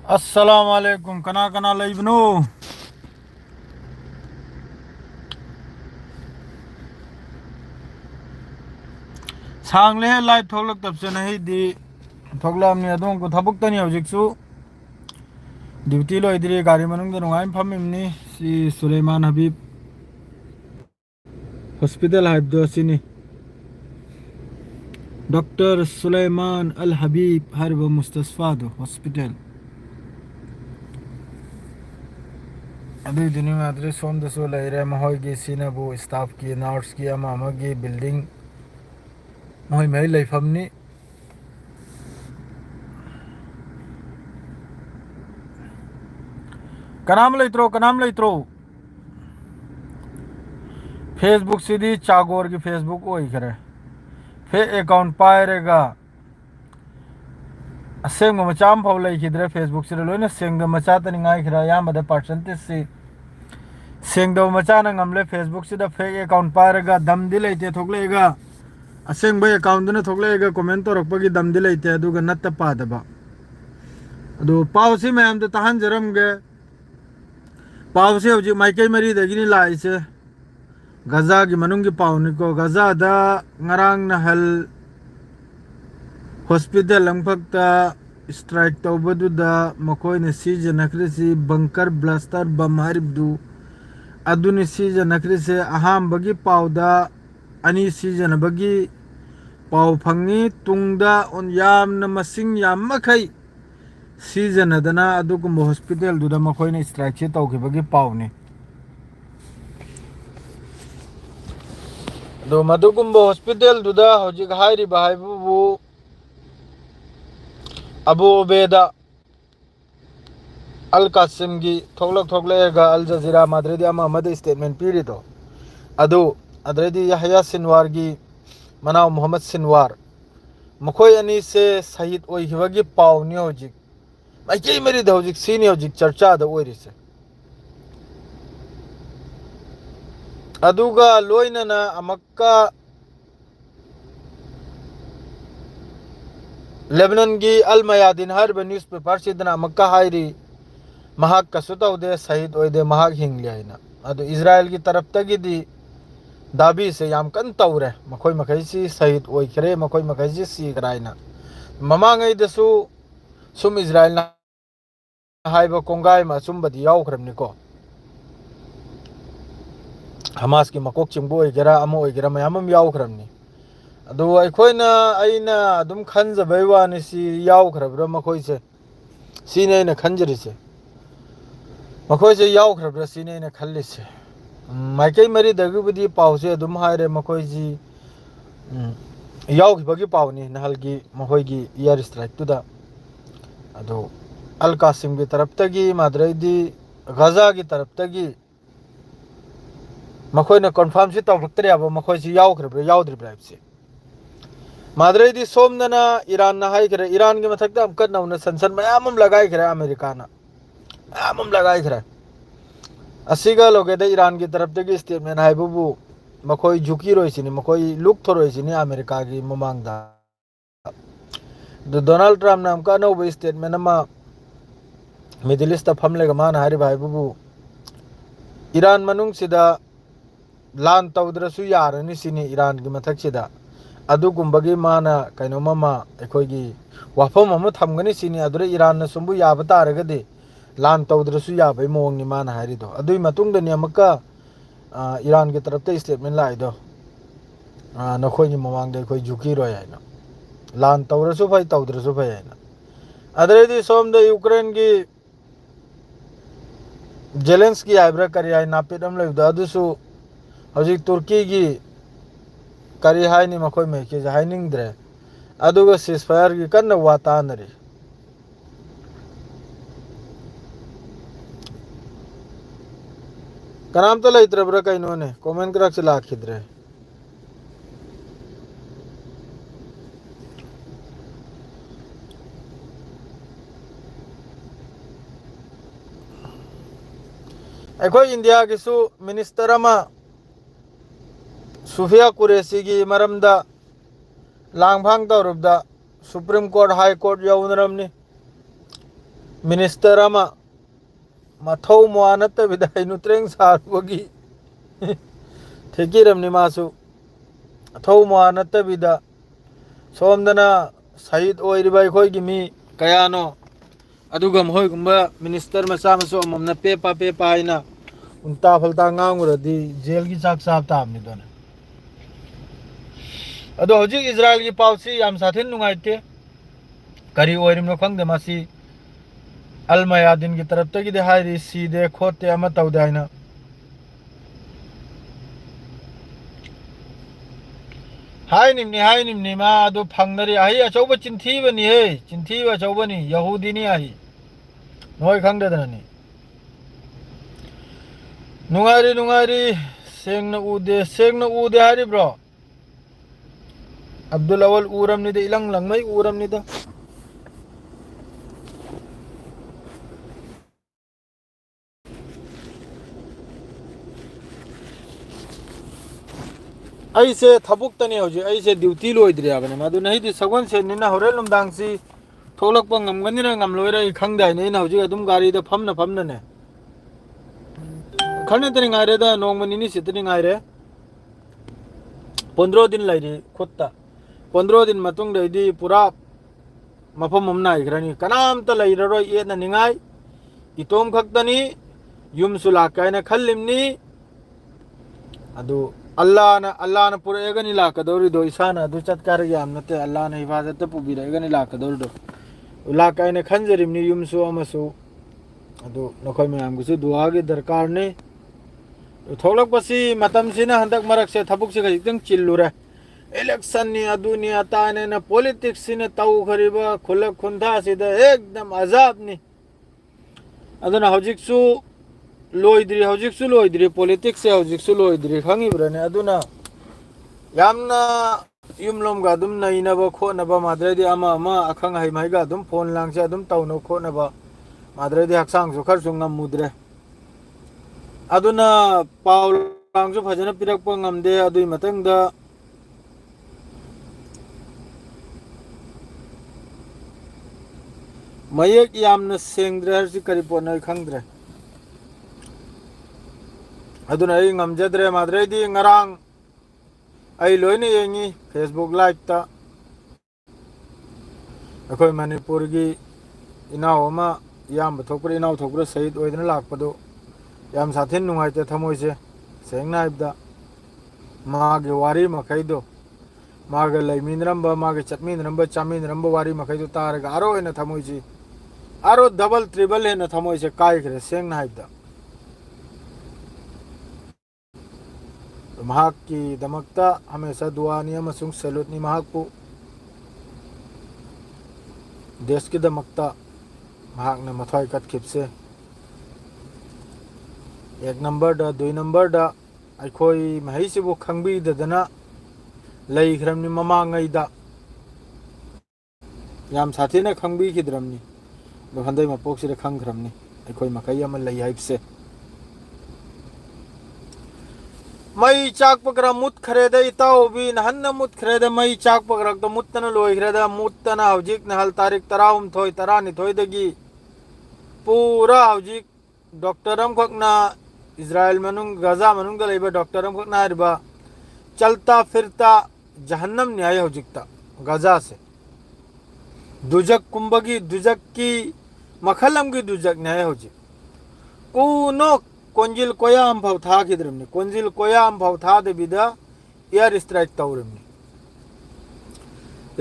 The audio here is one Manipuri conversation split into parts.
अस्सलाम वालेकुम कना कना लाइबनो सांगले लाइव थोलक तब से नहीं दी थोगलाम ने अदों को थबुक तनी हौजिकसु ड्यूटी लो इधर गाड़ी मनंग दे नुगाइम फमिमनी सी सुलेमान हबीब हॉस्पिटल हाइब सिनी डॉक्टर सुलेमान अल हबीब हर्ब मुस्तशफा दो हॉस्पिटल अभी दिन में अदरे सोम दसो लेरे महोगी सीनबू स्टाफ की नर्स की अमामगी बिल्डिंग मोय मे लेफमनी कनाम लेत्रो फेसबुक सीधी चागोर की फेसबुक वही करे फिर अकाउंट पायरेगा असेंग मचाम फाव लेखिद्रे फेसबुक से लोइना सेंग मचा तनिंगाई खरा यामदा परसेंटेज से सेंग दो मचा न ngамले फेसबुक से फेक अकाउंट पायरेगा दम दि लेते थोकलेगा असेंग बे अकाउंट ने थोकलेगा कमेंट तोरपगी दम दि लेते अदुगा नत्त पादबा अदु पावसी मैम द तहन जरमगे पावसी हौजी माइकई मरी दगिनी लाइसे गजा की मनुंगी पावनिको गजा दा ngarang na hal हॉस्पिटल लंगफक्ता स्ट्राइक तौबदुदा मकोइने सिजनखरिसि बंकर ब्लास्टर बम हारिबदु अदुनि सिजनखरिसे अहामबगी पावदा अनि सिजनबगी पाव फंगी तुंगदा उन यामना मसिंग यामखै सिजनदना अदुगुम हॉस्पिटल दुदा मकोइने स्ट्राइक से तौखिबगी पावने दो मदुगुम हॉस्पिटल दुदा हौजिक हाइरि बाहाइबु अबू उबैदा अल कासिम की थोकलेगा अल जजीरा मादरेदी अहमद स्टेटमेंट पीरी तो अदु अदरेदी यहया सिनवार की मनाव मोहम्मद सिनवार मखोय अनी से शहीद ओइहिबगी पावनी हौजिक माइके मेरी हौजिक सीनी हौजिक चर्चा द ओइरिसे अदुगा लोइनना अमक्का लेबनान की अल मयादिन हर न्यूज़ पेपर सिदना मक्का हायरी महाक कसुतौदे शहीद ओइदे महाक हिंगलियाइना अदु इजराइल की तरफ तगिदी दाबी से याम कन तौरे मखोय मखैसी शहीद ओइखरे मखोय मखैसी सीगराइना ममांगै दसु सुम इजराइल ना हाइबा कोंगाय मा सुमबदी यावख्रमनिको हमास की मकोक चिंबो ओइगेरा अमो ओइगेरा मयामम यावख्रमनि अदु अखोइना अइना अदुम खंजबै वानि सि यावख्रब्रा मखोइसे सिनेना खंजरिसे मखोइसे यावख्रब्रा सिनेना खल्लिसे माइकै मरी दगुबदी पावसे अदुम हायरे मखोइजी यावखिबगी पावनी नहलगी मखोइगी एयर स्ट्राइक तुदा अदु अल कासिम की तरफ तगी मादरैदी गजा की तरफ तगी मखोइना कन्फर्म से तौरक्तरे अब मखोइसे यावख्रब्रा यावद्रिब्रा से मादरेदी सोमदना ईरान ना हाइखरे ईरान के मथकता हम कद नौना संसन मयामम लगाइखरे अमेरिका ना मयामम लगाइखरे असिगा लोगेदे ईरान की तरफ तगी स्टेटमेंट हाइबुबु मखोई झुकी रोइसिनी मखोई लुक थोरोइसिनी अमेरिका की ममांगदा डोनाल्ड ट्रम्प नाम का नौबे स्टेटमेंट अमा मिडिल ईस्ट फमलेगा माना हारिबा हाइबुबु ईरान मनुंग सिदा लान तौद्रसु यारनी सिनी ईरान की मथकसिदा अदुगुम्बगी माना कैनोमा अखोइगी वाफम अमा थमगनी सिनी अदुरे ईरान न सुंबु याब तारगदे लान तौद्रसु याबै मोंगनि माना हारिदो अदुई मतुंगदनि अमका ईरान की तरफ ते स्टेटमेंट लाइदो नखोइनि ममांगदे अखोइ झुकी रोय हाइना लान तौरसु फै तौद्रसु फै हाइना अदरेदी सोमदे यूक्रेन की जेलेंस्की हाइब्रा करी हाइ नापिदम लेबदा अदुसु हौजिक तुर्की की करी हाइनि मखोइ मेके हाइनिंगद्रे अदुगा सीजफायर की कन्न वातानरी कनाम तो लेत्रब्रा कैनोने कमेंट करक से लाखिद्रे अखोइ इंडिया की सु मिनिस्टर अमा सुफिया कुरेशी की मरमदा लांगफांग तौरबदा सुप्रीम कोर्ट हाई कोर्ट यौनरमनी ꯃꯤꯅꯤꯁꯇꯔ ꯑꯃ ꯃꯊꯧ ꯃꯋꯥ ꯅꯠꯇꯕꯤꯗ ꯍꯩꯅꯨꯇ꯭ꯔꯦꯡ ꯁꯥꯔꯨꯕꯒꯤ ꯊꯦꯛꯀꯤꯔꯝꯅꯤ ꯃꯥꯁꯨ ꯃꯊꯧ ꯃꯋꯥ ꯅꯠꯇꯕꯤꯗ ꯁꯣꯝꯗꯅ ꯁꯍꯤꯠ ꯑꯣꯏꯔꯤꯕ ꯑꯩꯈꯣꯏꯒꯤ ꯃꯤ ꯀꯌꯥꯅꯣ ꯑꯗꯨꯒ ꯃꯈꯣꯏꯒꯨꯝꯕ ꯃꯤꯅꯤꯁꯇꯔ ꯃꯆꯥ ꯃꯁꯨ ꯑꯃꯃꯝꯅ ꯄꯦꯄꯥ ꯄꯦꯄꯥ ꯍꯥꯏꯅ ꯎꯜꯇꯥ ꯐꯜꯇꯥ ꯉꯥꯡꯉꯨꯔꯗꯤ ꯖꯦꯜꯒꯤ ꯆꯥꯛ ꯆꯥꯕ ꯇꯥꯕꯅꯤꯗꯅ ꯑꯗꯣ ꯍꯧꯖꯤꯛ ꯏꯖꯔꯥꯏꯜꯒꯤ ꯄꯥꯎꯁꯤ ꯌꯥꯝ ꯁꯥꯊꯤꯅ ꯅꯨꯡꯉꯥꯏꯇꯦ ꯀꯔꯤ ꯑꯣꯏꯔꯤꯕꯅꯣ ꯈꯪꯗꯦ ꯃꯁꯤ ꯑꯜ ꯃꯌꯥꯗꯤꯟꯒꯤ ꯇꯔꯞꯇꯒꯤꯗꯤ ꯍꯥꯏꯔꯤ ꯁꯤꯗꯦ ꯈꯣꯠꯇꯦ ꯑꯃ ꯇꯧꯗꯦ ꯍꯥꯏꯅ ꯍꯥꯏꯅꯤꯡꯅꯤ ꯃꯥ ꯑꯗꯨ ꯐꯪꯅꯔꯤ ꯑꯍꯩ ꯑꯆꯧꯕ ꯆꯤꯟꯊꯤꯕꯅꯤꯍꯦ ꯆꯤꯟꯊꯤꯕ ꯑꯆꯧꯕꯅꯤ ꯌꯍꯨꯗꯤꯅꯤ ꯑꯍꯤ ꯅꯣꯏ ꯈꯪꯗꯗꯅꯅꯤ ꯅꯨꯡꯉꯥꯏꯔꯤ ꯁꯦꯡꯅ ꯎꯗꯦ ꯍꯥꯏꯔꯤꯕ꯭ꯔꯣ ꯑब्ꯗꯨꯜ ꯑꯋꯜ ꯎꯔꯝꯅꯤꯗ ꯏꯂꯪ ꯂꯪꯃꯩ ꯎꯔꯝꯅꯤꯗ ꯑꯩꯁꯦ ꯊꯕꯛꯇꯅꯤ ꯍꯧꯖꯤꯛ ꯑꯩꯁꯦ ꯗ꯭ꯌꯨꯇꯤ ꯂꯣꯏꯗ꯭ꯔꯤ ꯍꯥꯏꯕꯅꯦ ꯃꯗꯨꯅ ꯑꯩꯗꯤ ꯁꯒꯣꯜꯁꯦꯟꯅꯤꯅ ꯍꯣꯔꯦꯟ ꯅꯨꯡꯗꯥꯡꯁꯤ ꯊꯣꯛꯂꯛꯄ ꯉꯝꯒꯅꯤꯔ ꯉꯝꯂꯣꯏꯔ ꯑꯩ ꯈꯪꯗꯦ ꯍꯥꯏꯅ ꯑꯩꯅ ꯍꯧꯖꯤꯛ ꯑꯗꯨꯝ ꯒꯥꯔꯤꯗ ꯐꯝꯅꯅꯦ ꯈꯔꯅꯇꯅꯤ ꯉꯥꯏꯔꯦꯗ ꯅꯣꯡꯃ ꯅꯤꯅꯤ ꯁꯤꯠꯇꯅꯤ ꯉꯥꯏꯔꯦ 15 दिन ꯂꯩꯔꯤ ꯈꯨꯠꯇ 15 दिन ꯃꯇꯨꯡꯗꯩꯗꯤ ꯄꯨꯔꯥ ꯃꯐꯝ ꯑꯃ ꯅꯥꯏꯈ꯭ꯔꯅꯤ ꯀꯅꯥꯝꯇ ꯂꯩꯔꯔꯣꯏ ꯌꯦꯠꯅꯅꯤꯡꯉꯥꯏ ꯏꯇꯣꯝ ꯈꯛꯇꯅꯤ ꯌꯨꯝꯁꯨ ꯂꯥꯛꯀꯦ ꯍꯥꯏꯅ ꯈꯜꯂꯤꯝꯅꯤ ꯑꯗꯨ ꯑꯜलाꯍꯅ ꯄꯨꯔꯛꯑꯒꯅꯤ ꯂꯥꯛꯀꯗꯧꯔꯤꯗꯣ ꯏꯁꯥꯅ ꯑꯗꯨ ꯆꯠꯀꯥꯔꯒ ꯌꯥꯝ ꯅꯠꯇꯦ ꯑꯜलाꯍꯅ ꯍꯤꯐꯥꯖꯠꯇ ꯄꯨꯕꯤꯔꯛꯑꯒꯅꯤ ꯂꯥꯛꯀꯗꯧꯔꯤꯗꯣ ꯂꯥꯛꯀꯦ ꯍꯥꯏꯅ ꯈꯟꯖꯔꯤꯕꯅꯤ ꯌꯨꯝꯁꯨ ꯑꯃꯁꯨ ꯑꯗꯨ ꯅꯈꯣꯏ ꯃꯌꯥꯝꯒꯤꯁꯨ ꯗꯨꯋꯥꯒꯤ ꯗꯔꯀꯥꯔꯅꯤ ꯊꯣꯛꯂꯛꯄꯁꯤ ꯃꯇꯝꯁꯤꯅ ꯍꯟꯗꯛ ꯃꯔꯛꯁꯦ ꯊꯕꯛꯁꯤ ꯈꯖꯤꯛꯇꯪ ꯆꯤꯜꯂꯨꯔꯦ इलेक्शननी अदुनी अताने न पॉलिटिक्स ने तौखरिबा खुलक खुंधासिदा एकदम अजाबनी अदुना हौजिकसु लोइद्री पॉलिटिक्स से हौजिकसु लोइद्री खंगिब्रने अदुना यामना युमलोमगा अदुम नैनबा खोनबा माद्रेदी अमा अखंग हैमाइगा अदुम फोन लांगसे अदुम तौनो खोनबा माद्रेदी हक्सांगसु खरसु ngамमुद्रे अदुना पाउ लांगसु फजना पिरकपा ngamde अदुई मतंगदा मयेक यामना सेंग्रे हरसि करि पोना खंगद्रे अदुना आई ngamjadre madredi ngarang आई लोइने येंगी फेसबुक लाइव ता अखोय मणिपुर की इनाव अमा याम थोकप्र इनाव थोकप्र शहीद ओइदना लाकपदो याम साथिन नुंगाइते थमोइसे सेंगना हाइबदा मागे वारी मखैदो मागे लैमिनरंबा मागे चटमिनरंबा चामिनरंबा वारी मखैदो तारगा आरो हेना थमोइसी आरो डबल ट्रिपल हेना थमोइसे काइखरे सेंगना हाइबदा महाकी दमकता हमेशा दुआनी अमसुंग सैल्यूटनी महाकपु देश की दमकता महाकने मथाई कटखिपसे एक नंबर दा 2 नंबर दा अखोई महैसिबु खंगबीददना लैख्रमनी ममांगैदा याम साथीना खंगबीखिद्रमनी दो हंदै मपोक्सिदा खंगख्रमनी अखोई मखै अमा लै हाइबसे मई चाक पकड़ा मुत खरेदा इताओबी नहन्न मुत खरेदा मई चाक पकड़ा तो मुत्तना लोई खरेदा मुत्तना हौजिक नहल तारीख 13 13 दगी पूरा हौजिक डॉक्टर अमखना इजराइल मनुंग गजा मनुंग लेबा डॉक्टर अमखना हरबा चलता फिरता जहन्नम न्याय हौजिकता गजा से दुजक कुंबगी दुजक की मखलम की दुजक न्याय हौजिक कुनो कोंजिल कोयाम भाव था किद्रमनी कोंजिल कोयाम भाव था दे बिदा एयर स्ट्राइक तौरमनी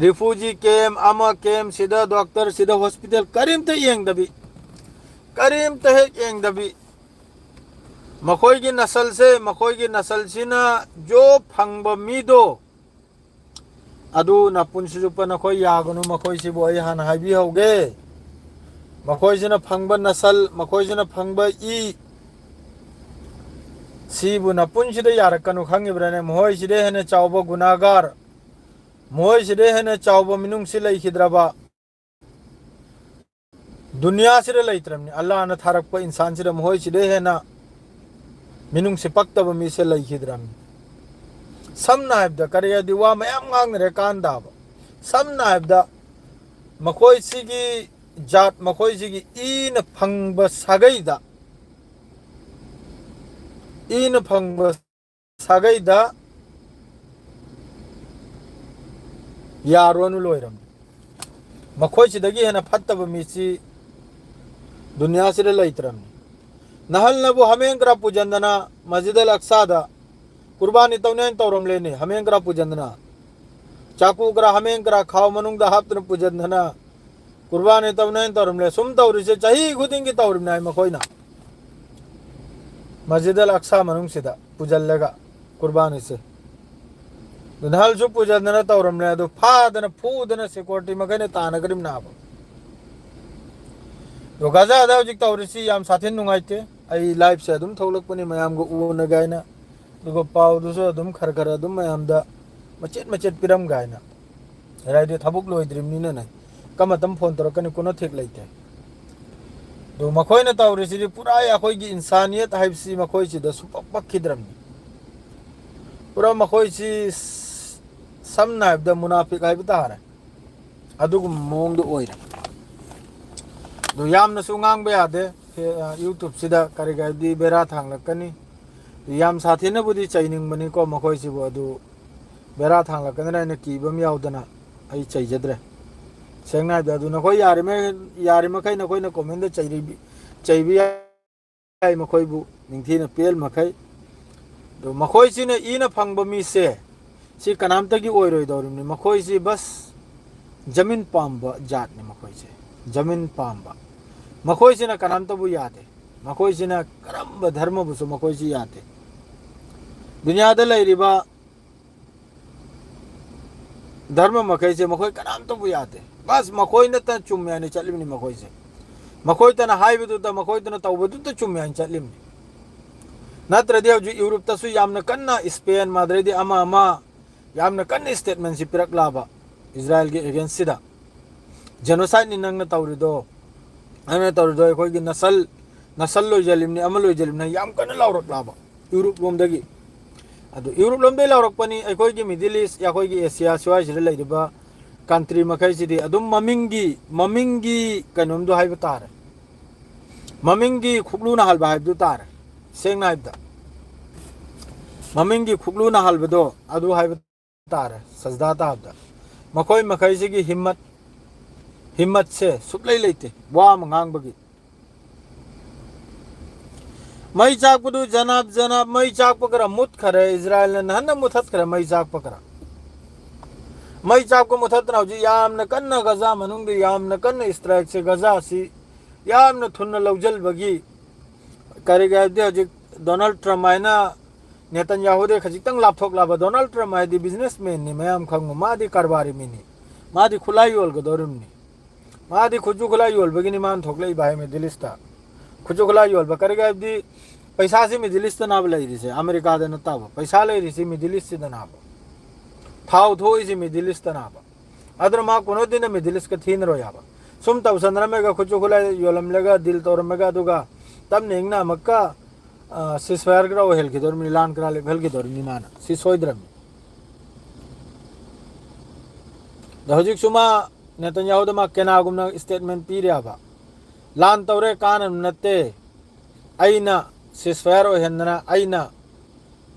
रिफ्यूजी कैम अमा कैम सिदा डॉक्टर सिदा हॉस्पिटल करीम ते येंग दबी मखोई की नस्ल सिना जो फंग मीदो अदु न पुनसुजुप नखोई यागनु मखोई सिबो आई हान हाइबी होगे मखोई सिना फंगबा नस्ल मखोई सिना फंगबा ई सिबु न पुनसिदा यारकनु खंगिब्रने मोय सिदे हेने चावबो गुनागार मोय सिदे हेने चावबो मिनुंग सि लैखिद्रबा दुनिया सिदे लैत्रमनी अल्लाह न थारकपा इंसान सिदे मोय सिदे हेना मिनुंग सि पक्तबा मि से लैखिद्रमनी समना हाइबदा करियादि वा मयाम ngang रे कांदाबा समना हाइबदा मखोय सिगी जात मखोइसिगी इन फंगब सागैदा यारोनु लोइरम मखोइसिदगी हेना फत्तब मिसी दुनिया से लैत्रम नहल नबु हमेंग्रा पूजंदना मस्जिद अल अक्सादा कुर्बानी तौने तौरम लेने हमेंग्रा पूजंदना चाकूग्रा हमेंग्रा खाव मनुंग हाप्तन पूजंदना कुर्बानी तौने तौरम ले सुम तौरिसे चाही खुदिंगी तौरम नाय मखोइना मस्जिद अल अक्सा मनुंग सिदा पूजल्लेगा कुर्बानी से नहल जो पूजंदना तौरम ले दो फादन फूदन सिक्योरिटी मगने तानगरिम नाब तो गाजा अदा जिक तौरिसी याम साथिन नुंगाइते आई लाइफ से अदुम थौलकपनि मयाम गो उन गायना दुगो पाव दुसो अदुम खरखर अदुम मयाम दा मचेत पिरम गायना राइदे थबुक लोइद्रिमनि न कमतम फोन तोरकनि कोनो ठीक लैते दो मखोइना तौरिसी पूरा याखोइगी इंसानियत हाइबसी मखोइसी द सुपक्खिद्रमनि पूरा मखोइसी समना द मुनाफिक हाइब तारे अदुगु मोंग दो ओइरा दो यामना सुंगांग बे यादे यूट्यूब सिदा करिगादी बेरा थांगलकनी याम साथीना बुदी चाइनिंग बनी को मखोइसी बो अदु बेरा थांगलकनी ने कीबम यावदना आई चाइजद्रे सेंगना दु नखोइ यारे मखै नखोइ न कमेंट चाइबी आई मखोइबु निंथीना पेल मखै दो मखोइसी ने इन फंगब मी से सी कनामतगी ओइरोइ दौरिमनि मखोइसी बस जमीन पाम्बा जात ने मखोइसे जमीन पाम्बा मखोइसिना कनामतबु यादे मखोइसिना करम धर्म बुसु मखोइसी यादे दुनियादा लैरिबा धर्म मखैसे मखोइ कनामतबु यादे बस मखोइना त चुम्यानि चलिमनि मखोइसे मखोइ तना हाइबदु त मखोइ तना तौबदु त चुम्यानि चलिमनि नत्रदि हजु यूरोप तसु यामना कन्ना स्पेन माद्रेदि अमा यामना कन्ना स्टेटमेंट सि पिरकलाबा इजराइल के अगेंस्ट सिदा जेनोसाइड नि नंगना तौरिदो अने तौरिदो अखोइगी नसल लोइजलिमनि अमा लोइजलिमनि याम कन्ना लाउरकलाबा यूरोप लोमदगी अदु यूरोप लोमदे लाउरकपनि अखोइगी मिडिल ईस्ट अखोइगी एशिया स्वाइ सिदा लैदिबा कंट्री मखैसिदि अदुम ममिंगी कनोमदो हाइब तारे ममिंगी खुगलुना हलबा हाइबदु तारे सेंगना हाइबदा ममिंगी खुगलुना हलबदो अदु हाइब तारे सजदा ताबदा मखोइ मखैसिगी हिम्मत से सुपलै लेते वाम ngangbagi मई चाकपदु जनाब मई चाकपकरा मुत खरे इजराइल ने नहन मुथत खरे मई चाकपकरा मई चाकको मुथत ना जी यामन कन्न गजा मनुंग यामन कन्न स्ट्राइक से गजा सी यामन थुन्न लौजल बगी करेगा दे हजि डोनाल्ड ट्रम्प आइना नेतन्याहु दे खजितंग लापथोक लाबा डोनाल्ड ट्रम्प आइदि बिजनेसमैन नि मयाम खंगु मादि कारबारी मिनी मादि खुलाई योल गदोरुमनि मादि खुजु खुलाई योल बगिनि मान थोकलै बाय में दिलिस्ता खुजु खुलाई योल बकरेगा दी पैसा से में दिलिस्ता नाब लैरि से अमेरिका दे नताब पैसा लैरि से में दिलिस से नाब थाव थोइ से में दिलिस्ता नाब अदर मा कोनो दिन में दिलिस का थीन रो याबा सुम तब संद्रमेगा खुजु खुलाई योलम लेगा दिल तोरमेगा दुगा तब नेंगना मक्का सिसवायर ग्रा हेल के दरमि लान करा ले भेल के दरमि माना सिसोइद्रम दहजिक सुमा नेतन्याहु दमा केनागुमना स्टेटमेंट पीरियाबा लान तौरे कान नत्ते आइना सिसवायर हेनना आइना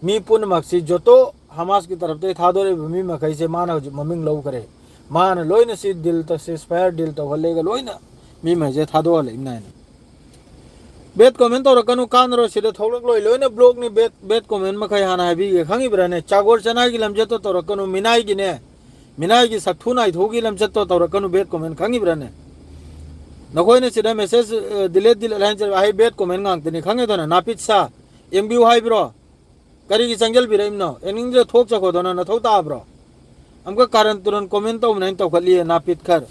मी पुन मक्सी जोतो हमास की तरफ ते थादोरे भूमि मखै से माना ममिंग लौ करे मान लोइन सी दिल त सिसवायर दिल तो हलेगा लोइना मी मजे थादो ले इना बेट कमेंट और कनु कान रो सिदे थोलक लोइ लोइना ब्लॉग नि बेट कमेंट मखै हाना हाबी खंगी ब्राने चागोर चना की लमजे तो कनु मिनाई की ने मिनाई की सक्थुनाई थोगी लमजे तो कनु बेट कमेंट खंगी ब्राने नखोइ ने सिदा मैसेज डिलीट लाइन चल हाई बेट कमेंट गांग तनी खंगे तो ना नापित सा एमबीयू हाई ब्रो करी की संजल बिरैम नो एनिंग जे थोक चको तो ना थौता ब्रो हमका कारण तुरंत कमेंट तो नहीं तो खलिए नापित कर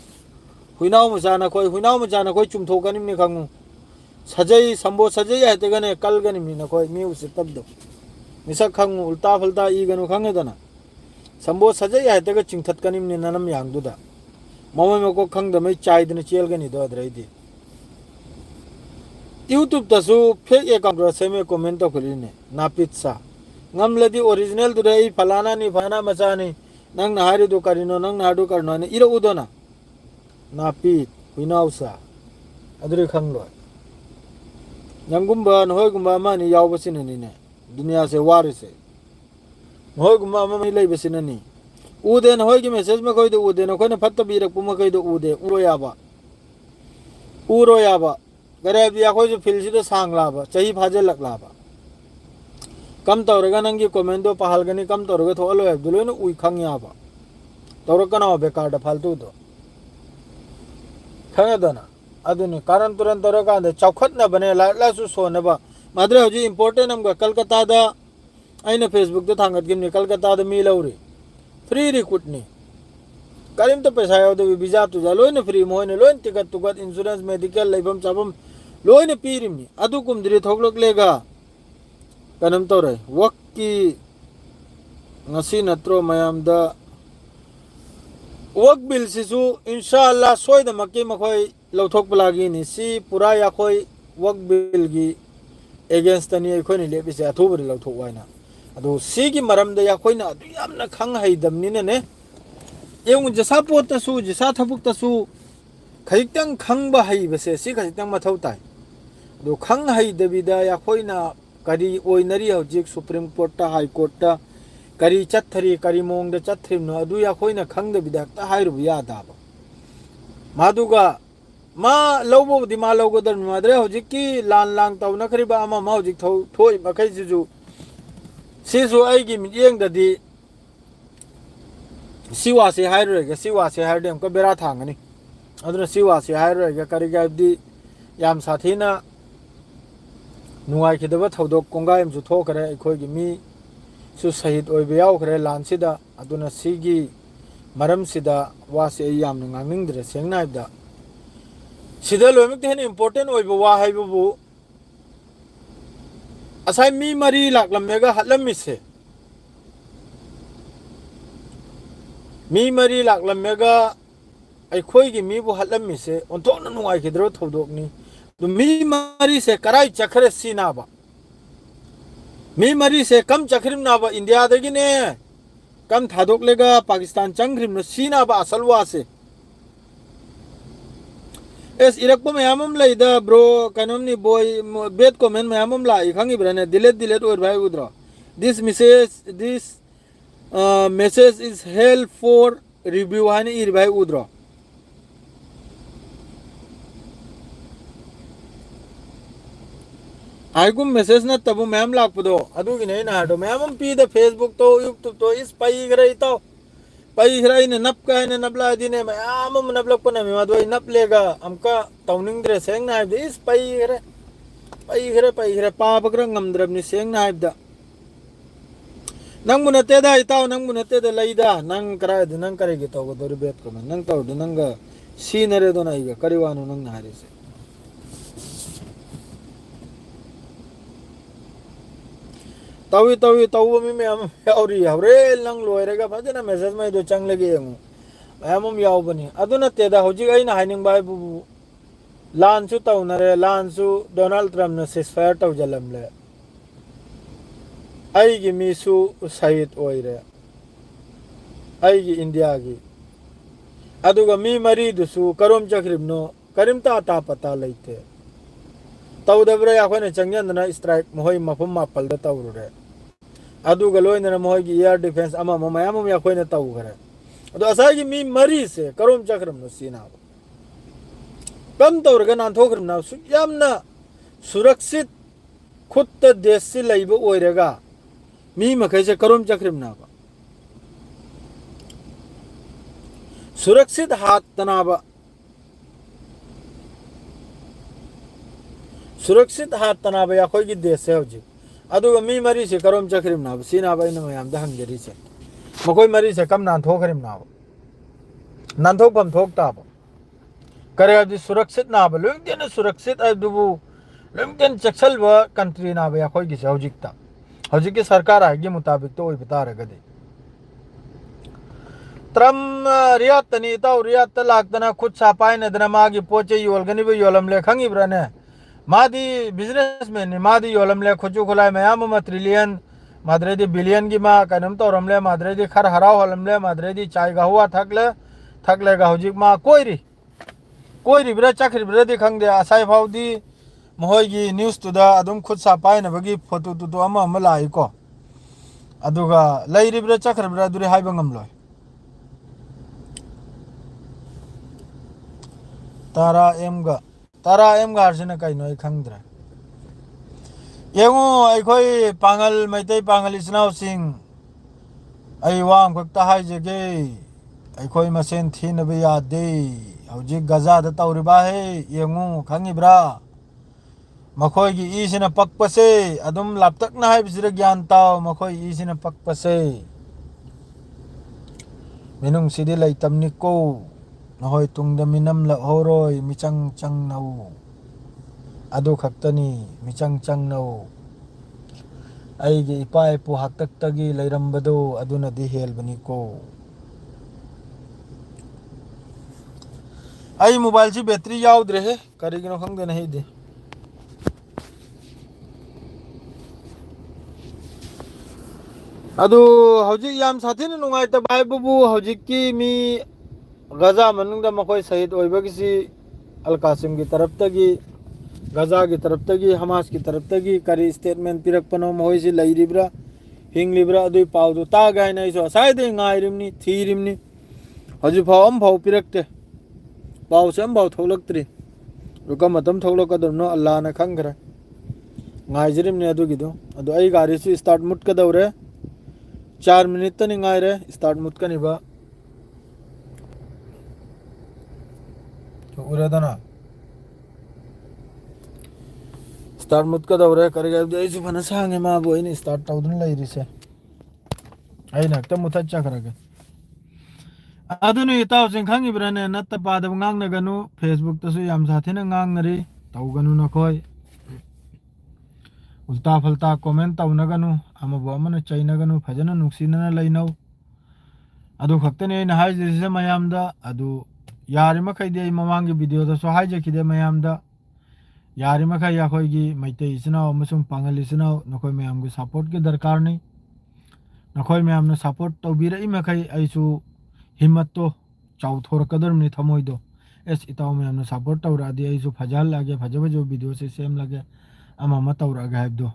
हुइनाव मजाना कोई चुमथोकनि नि खंगु सजई संबो सजई है तेगने कल गनि मिन कोई मी उसे तब दो मिसक खंगु उल्टा फलता ई गनु खंगे दना संबो सजई है तेग चिंथत कनि नि ननम यांगदुदा ममै मको खंग दमै चाइदन चेल गनि दो द्रैदि यूट्यूब तसु फेक अकाउंट सेमे कमेंट तो खलिने नापित सा ngamladi original tu dai falana ni fana macha ni nang na haru do karino nang na hadu karno ni iro udona na pi हुइनाउसा अदुरे खंगलो नंगुंबा नहोयगुंबा मानी यावबसिननिने दुनिया से वारिसे नहोयगुंबा अममि लेबसिननी उदे नहोयगी मैसेज में कोई दो उदे नखोने फत्त बीरक पुम कोई दो उदे उरो याबा गरे बिया कोई जो फिलसी तो सांग लाबा चाही फाजे लग लाबा कम तौरगा नंगी कमेंटो पहालगनी कम तौरगा थोलो है दुलो ने उई खंग याबा तौरगा ना बेकार फालतू दो खंग दना अदुनी कारण तुरंत तौरगा दे चौखत न बने लासु सोनबा माद्रे होजी इंपोर्टेंट हमगा कलकत्ता दा आइने फेसबुक तो थांगत गिमनी कलकत्ता दा मी लौरी फ्री रिक्रूटनी करीम तो पैसा यादो वीजा तुजा लोइन फ्री मोइन लोइन टिकट तुगत इंश्योरेंस मेडिकल लेबम चाबम लोइन पीरिमनी अदु कुमद्री थोगलोक लेगा कनम तो रे वक्की ngasi natro mayam da wak bil sisu inshallah soy da makki makhoi lauthok plagi ni si pura ya khoi wak bil gi against ni khoi ni lebi se athu bari lauthok waina adu si gi maram da ya khoi na adu yamna khang hai dam ni ne yung jasa pot ta su jasa thabuk ta su khaitang khang ba hai base si khaitang mathau tai adu khang hai debi da ya khoi na करी ओइनरी हजिक सुप्रीम कोर्ट ता हाई कोर्ट ता करी चथरी करी मोंग द चथरिम नो अदु या खोइना खंग द बिदाक ता हाइरु या दाब मादुगा मा लौबो दि मा लौगो दर मादरे हजिक की लान लांग ताउ नखरिबा अमा मा हजिक थौ थोइ बखै जुजु सिसु आइगी मियेंग ददि सिवा से हाइरु गे सिवा से हाइरु देम को बेरा थांगनी अदुना सिवा से हाइरु गे करी गाबदि याम साथीना नुआई खिदबा थौदोक कोंगायम जु थोखरे अखोइगी मी सु शहीद ओइबे यावखरे लानसिदा अदुना सिगी मरमसिदा वासे याम नंगांगनिंद्रे सेंगनाइदा सिदा लोइमक हेन इंपोर्टेंट ओइबो वा हाइबु असाइ मी मरी लाकलमेगा हलमिसे मी मरी लाकलमेगा अखोइगी मीबु हलमिसे ओंथोना नुआई खिदरो थौदोकनी मी मरी से कराई चखरे सीनाबा मी मरी से कम चखरिम नाबा इंडिया दगी ने कम थादोक लेगा पाकिस्तान चंग्रिम न सीनाबा असलवा से एस इरक को मयामम लेदा ब्रो कनम नि बॉय बेत कमेंट मयामम ला इखंगी ब्रने डिलीट और भाई उधर this message is help for review हानि इ भाई उधर आइगुम मैसेज न तबु मैम लापदो अदुगी नै ना हडो मैम पी द फेसबुक तो यूट्यूब तो इस पाई गरे तो पाई गरे ने नप का ने नपला दिने मैम नपलक पने मे मदो नप लेगा हमका तौनिंग द्रे सेंग ना इस पाई गरे पा बग्र ngमद्रब नि सेंग ना द नंग मुनते दा इताव नंग मुनते द लैदा नंग करा द नंग करेगे तो गो दर बेत को नंग तो नंग सीनरे दो नाइगा करिवानो नंग हारे से तवी मी मैम यावरी हवरे लंग लोयरेगा फजना मैसेज में दो चंग लगे मैम यावबनी अदुना तेदा होजी आइना हाइनिंग बाय बु लानसु तौनरे लानसु डोनाल्ड ट्रम्प न सिसफायर तौ जलमले आइगी मीसु शहीद ओइरे आइगी इंडिया की अदुगा मी मरी दुसु करोम चक्रिमनो करिमता ता पता लेते तौदब्रे याखोने चंगयनना स्ट्राइक मोहई मफम मापल द तौरुरे अदुगा लोइनना मोहगी एयर डिफेंस अमा मयाम याखोने तौगरे अदु असागी मी मरी से करोम चक्रमनो सीना कम तौरगा नाथोखरमना यामना सुरक्षित खुद देश से लैब ओइरेगा मी मखै से करोम चक्रमना सुरक्षित हाथ तनाबा सुरक्षित हाथ तनाबा या कोई देश है हजी अदुगा मी मरी से करोम चखरिम ना सीनाबा इन मयाम द हंगरी से मकोई मरी से कम नाथोखरिम ना नाथोकम थोकताब करे अदि सुरक्षित नाबा लोंगदेन सुरक्षित अदुबु लोंगदेन चक्सलब कंट्री नाबा या कोई गिसे हजिकता हजिकी सरकार आगे मुताबिक तो ओइ बता रगदे त्रम रियात तनी ताउ रियात लाक्तना खुद सापाय नदना मागी पोचे योलगनी बे योलम ले खंगी ब्रने मादी बिजनेसमैन मादी योलम ले खुजु खुलाय मयाम ट्रिलियन माद्रेदी बिलियन की मा कनम तो रमले माद्रेदी खर हराव होलमले माद्रेदी चाय गहुआ थकले गा हजिक मा कोइरी कोइरिब्रा चखरिब्रादि खंगदे असाय फाउदी महोयगी न्यूज तुदा अदुम खुद सा पाइनबगी फोटो तुतो अमा अमा लाइको अदुगा लैरिब्रा चखरिब्रा दुरे हाइबा ngamloy तारा एम गा हरसिना काइनो आई खंगद्रा येंगो अखोई पांगल मैतै पांगल इचनाव सिंह आई वाम खक्ता हाइजेगे अखोई मसेन थीनबे यादे हौजिक गजादा तौरिबा हे येंगो खंगिब्रा मखोई इसिना पक्पसे अदुम लापतकना हाइबिसिरा ज्ञान ताव मखोई इसिना पक्पसे मिनुंग सिदि लैतमनिको नहोय तुंगदा मिनम लहरोय मिचंग चंग नौ अदु खक्तनी मिचंग चंग नौ अईगे इपा इपु हाक्तक्तगी लैरंबदो अदुना दि हेलबनिको आई मोबाइल ची बैटरी याउद्रे हे करिगिनो खंगदे नहीं दे अदु हौजिक याम साथिन नुंगाइता बाय बुबु हौजिकी मी गजा मनुंगदा मखोय शहीद ओइबगिसी अल कासिम की तरफ तगी गजा की तरफ तगी हमास की तरफ तगी करी स्टेटमेंट पिरकपनो महोयसी लैरिब्रा हिंगलिब्रा अदुई पाउदु ता गायना इसो साइदे ngaइरिमनी थीरिमनी हजु फाव अम फाव पिरकते पाउ से अम फाव थोलक्त्री रुका मतम थोलकदरनो अल्लाह ना खंगरा ngaइजरिमनी अदुगिदो अदु आई गाड़ी से स्टार्ट मुटकदौरे 4 मिनट तनी ngaइरे स्टार्ट मुटकनिबा उरेदना स्टार्ट मुटकदौरे करेगा ऐसु फना सांगे मा बोइनी स्टार्ट तौदन लैरिसे आई नक्ता मुथा चखरगे अदुनु इताव सिंह खंगिब्रने नत्ता पादब ngangnaganu फेसबुक तसु याम साथिना ngangnari तौगनु नखोय उल्टा फल्टा कमेंट तौनगनु अमबो अमना चैनगनु फजना नुक्सिनना लैनौ अदु खक्तने न हाइजिसे मयामदा अदु यारि मखैदे ममांगी वीडियो दसु हाइजेखिदे मयामदा यारि मखै याखोयगी मैते इचनाव अमसुंग पांगल इचनाव नखोय मयामगु सपोर्ट के दरकार नै नखोय मयामना सपोर्ट तौबिरई मखै आइसु हिम्मतो चाउथोरकदरमनि थमोइदो एस इताव मयामना सपोर्ट तौरादि आइसु फजाल लागे फजबजो वीडियो से सेम लागे अमा तौरागे हाइबदो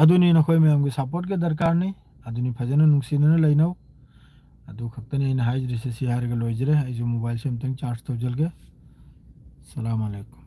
अदुनी नखोय मयामगु सपोर्ट के दरकार नै अदुनी फजना नुक्सिनना लैनौ अदु खक्तने इन हाइज रिसे सी हारगे लोइजरे आइसु मोबाइल से हमतंग चार्ज तौजलगे सलाम अलैकुम।